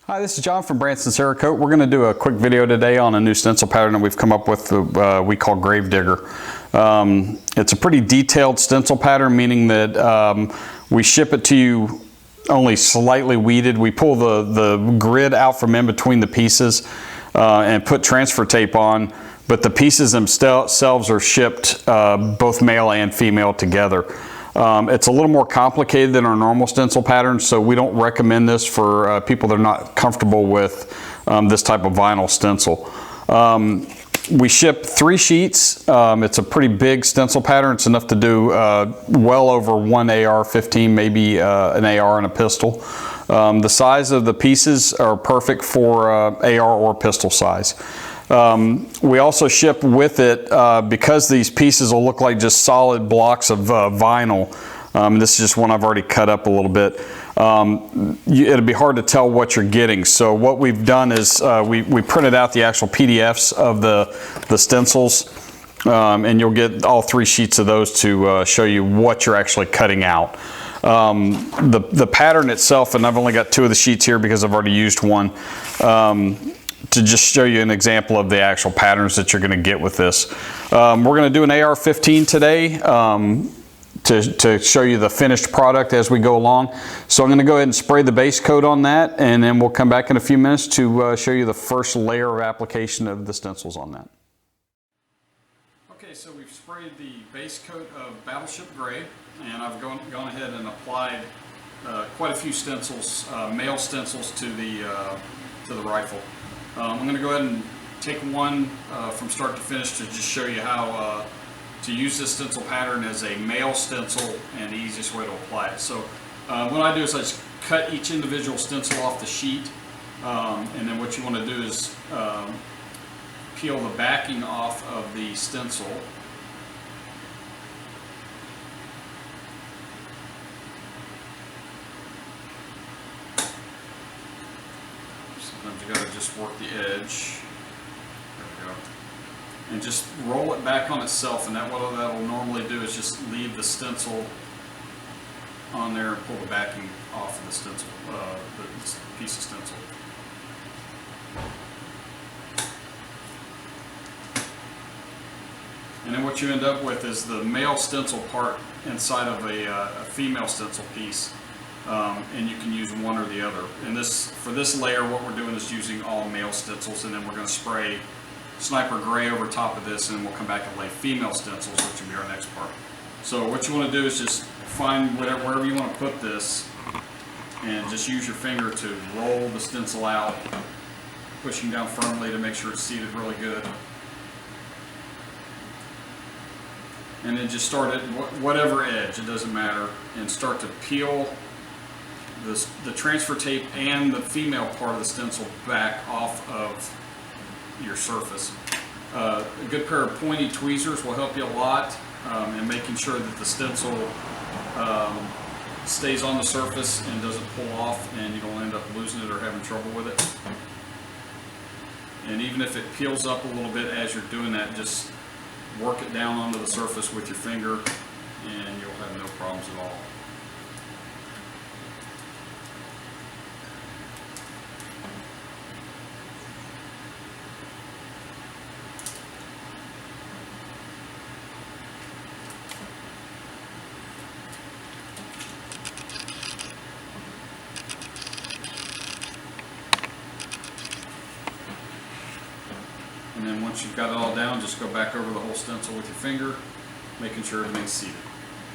Hi, this is John from Branson Cerakote. We're going to do a quick video today on a new stencil pattern that we've come up with we call Gravedigger. It's a pretty detailed stencil pattern, meaning that we ship it to you only slightly weeded. We pull the grid out from in between the pieces and put transfer tape on, but the pieces themselves are shipped both male and female together. It's a little more complicated than our normal stencil pattern, so we don't recommend this for people that are not comfortable with this type of vinyl stencil. We ship 3 sheets. It's a pretty big stencil pattern. It's enough to do well over one AR-15, maybe an AR and a pistol. The size of the pieces are perfect for AR or pistol size. We also ship with it, because these pieces will look like just solid blocks of vinyl. This is just one I've already cut up a little bit. It'll be hard to tell what you're getting. So what we've done is we printed out the actual PDFs of the stencils, and you'll get all 3 sheets of those to show you what you're actually cutting out. The pattern itself, and I've only got 2 of the sheets here because I've already used one, to just show you an example of the actual patterns that you're going to get with this. We're going to do an AR-15 today to show you the finished product as we go along. So I'm going to go ahead and spray the base coat on that, and then we'll come back in a few minutes to show you the first layer of application of the stencils on that. Okay, so we've sprayed the base coat of Battleship Gray, and I've gone ahead and applied quite a few stencils, male stencils to the rifle. I'm going to go ahead and take one from start to finish to just show you how to use this stencil pattern as a male stencil and the easiest way to apply it. So what I do is I just cut each individual stencil off the sheet, and then what you want to do is peel the backing off of the stencil. Sometimes you got to just work the edge. There we go. And just roll it back on itself, and what that'll normally do is just leave the stencil on there and pull the backing off of the stencil, the piece of stencil. And then what you end up with is the male stencil part inside of a female stencil piece. And you can use one or the other. And for this layer, what we're doing is using all male stencils, and then we're going to spray Sniper Gray over top of this, and then we'll come back and lay female stencils, which will be our next part. So what you want to do is just find wherever you want to put this, and just use your finger to roll the stencil out, pushing down firmly to make sure it's seated really good. And then just start at whatever edge, it doesn't matter, and start to peel the transfer tape and the female part of the stencil back off of your surface. A good pair of pointy tweezers will help you a lot in making sure that the stencil stays on the surface and doesn't pull off, and you don't end up losing it or having trouble with it. And even if it peels up a little bit as you're doing that, just work it down onto the surface with your finger, and you'll have no problems at all. And then once you've got it all down, just go back over the whole stencil with your finger, making sure everything's seated.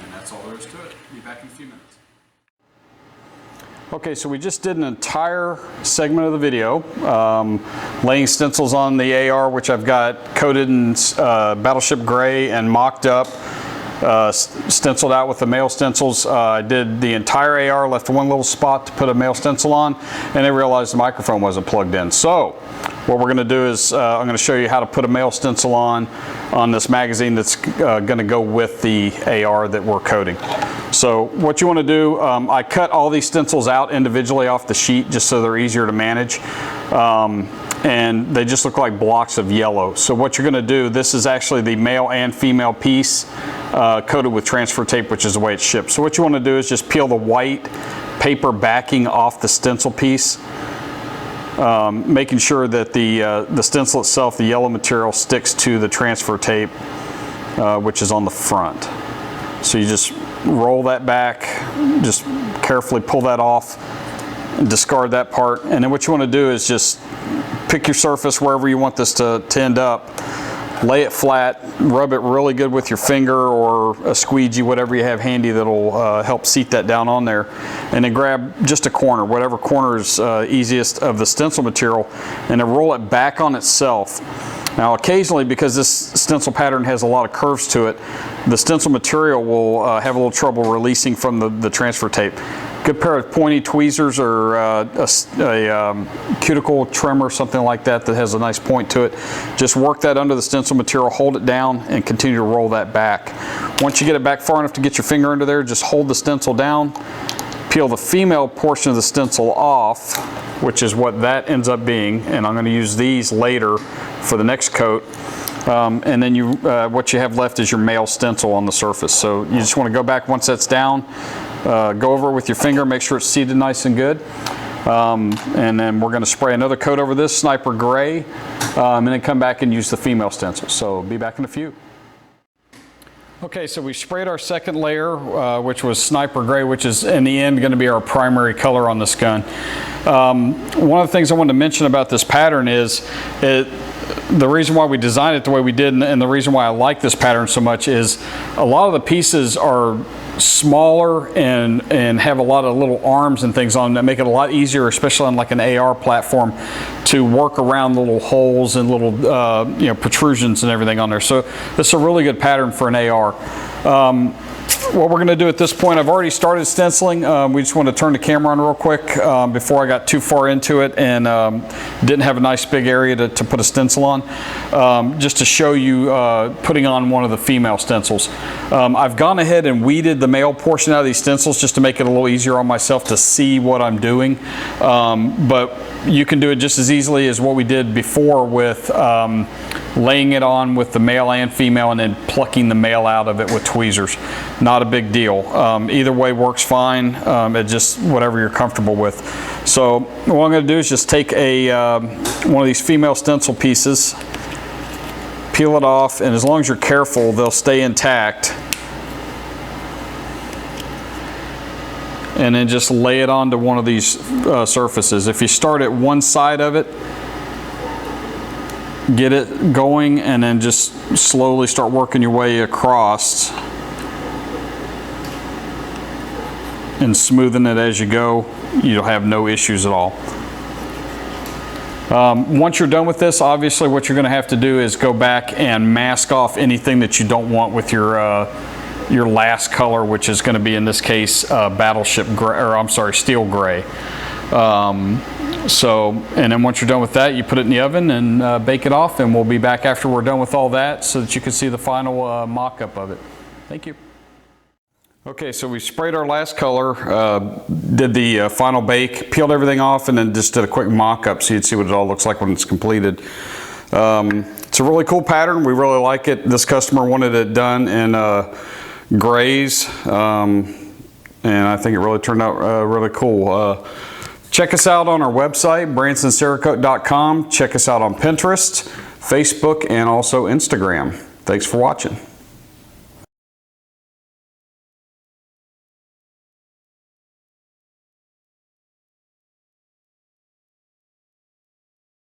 And that's all there is to it. Be back in a few minutes. Okay, so we just did an entire segment of the video, laying stencils on the AR, which I've got coated in Battleship Gray and mocked up, stenciled out with the male stencils. I did the entire AR, left one little spot to put a male stencil on, and I realized the microphone wasn't plugged in. So what we're going to do is I'm going to show you how to put a male stencil on this magazine that's going to go with the AR that we're coating. So what you want to do, I cut all these stencils out individually off the sheet just so they're easier to manage. And they just look like blocks of yellow. So what you're going to do, this is actually the male and female piece coated with transfer tape, which is the way it's shipped. So what you want to do is just peel the white paper backing off the stencil piece, making sure that the stencil itself, the yellow material, sticks to the transfer tape, which is on the front. So you just roll that back, just carefully pull that off, and discard that part. And then what you want to do is just pick your surface wherever you want this to end up, lay it flat, rub it really good with your finger or a squeegee, whatever you have handy that'll help seat that down on there, and then grab just a corner, whatever corner is easiest of the stencil material, and then roll it back on itself. Now occasionally, because this stencil pattern has a lot of curves to it, the stencil material will have a little trouble releasing from the transfer tape. Good pair of pointy tweezers or a cuticle trimmer, something like that that has a nice point to it. Just work that under the stencil material, hold it down, and continue to roll that back. Once you get it back far enough to get your finger under there, just hold the stencil down, peel the female portion of the stencil off, which is what that ends up being, and I'm going to use these later for the next coat. And then what you have left is your male stencil on the surface. So you just want to go back once that's down, go over it with your finger, make sure it's seated nice and good. And then we're going to spray another coat over this, Sniper Gray, and then come back and use the female stencil. So be back in a few. Okay, so we sprayed our second layer, which was Sniper Gray, which is in the end going to be our primary color on this gun. One of the things I wanted to mention about this pattern is the reason why we designed it the way we did, and the reason why I like this pattern so much, is a lot of the pieces are smaller and have a lot of little arms and things on them that make it a lot easier, especially on like an AR platform, to work around little holes and little protrusions and everything on there. So this is a really good pattern for an AR. What we're going to do at this point, I've already started stenciling. We just want to turn the camera on real quick before I got too far into it and didn't have a nice big area to put a stencil on, just to show you putting on one of the female stencils. I've gone ahead and weeded the male portion out of these stencils just to make it a little easier on myself to see what I'm doing, but you can do it just as easily as what we did before with laying it on with the male and female and then plucking the male out of it with tweezers. Not a big deal. Either way works fine. It's just whatever you're comfortable with. So what I'm going to do is just take one of these female stencil pieces, peel it off, and as long as you're careful, they'll stay intact. And then just lay it onto one of these surfaces. If you start at one side of it, get it going, and then just slowly start working your way across and smoothing it as you go. You'll have no issues at all. Once you're done with this, obviously what you're going to have to do is go back and mask off anything that you don't want with your last color, which is going to be in this case battleship gray, or I'm sorry, steel gray. And then once you're done with that, you put it in the oven and bake it off, and we'll be back after we're done with all that so that you can see the final mock-up of it. Thank you. Okay, so we sprayed our last color, did the final bake, peeled everything off, and then just did a quick mock-up so you'd see what it all looks like when it's completed. It's a really cool pattern. We really like it. This customer wanted it done in grays, and I think it really turned out really cool. Check us out on our website, bransoncerakote.com. Check us out on Pinterest, Facebook, and also Instagram. Thanks for watching.